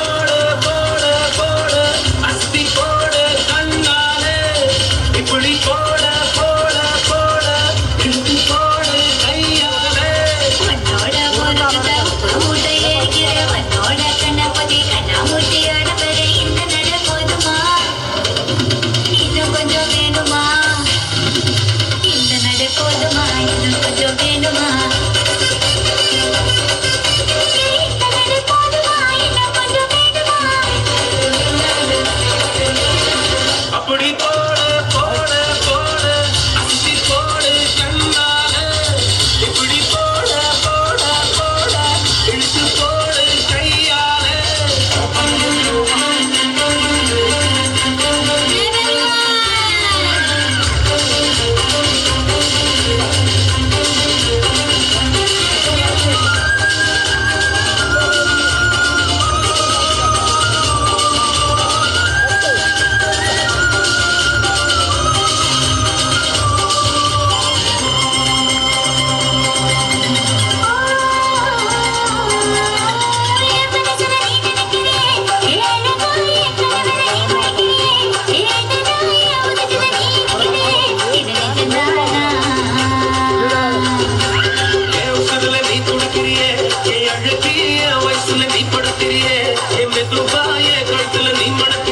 போடு போடு போடு அஸ்தி போடு கண்ணாலே இப்படி போட போட போட இழுத்து போடு கையாலே உன்னோட ஒரு மூட்டை ஏறிக்கிற உன்னோட கண்ணப்பதி கண்ணாமூட்டியோட பெற இந்த நட போதுமா இன்னும் கொஞ்சம் வேணுமா இந்த நட போதுமா இன்னும் கொஞ்சம் வேணுமா இந்த நட போதுமா இன்னும் கொஞ்சம் வேணுமா அப்படி போடு போடு போடு அஸ்தி போடு கண்ணாலே இப்படி போட போட போட இழுத்து போடு கையாலே என் உசுருல நீ துடிக்கிறியே என் அழுக்கிய வயசுல நீ படுக்கிறியே என் மெதுவா என் கழுத்துல நீ மடக்கிறியே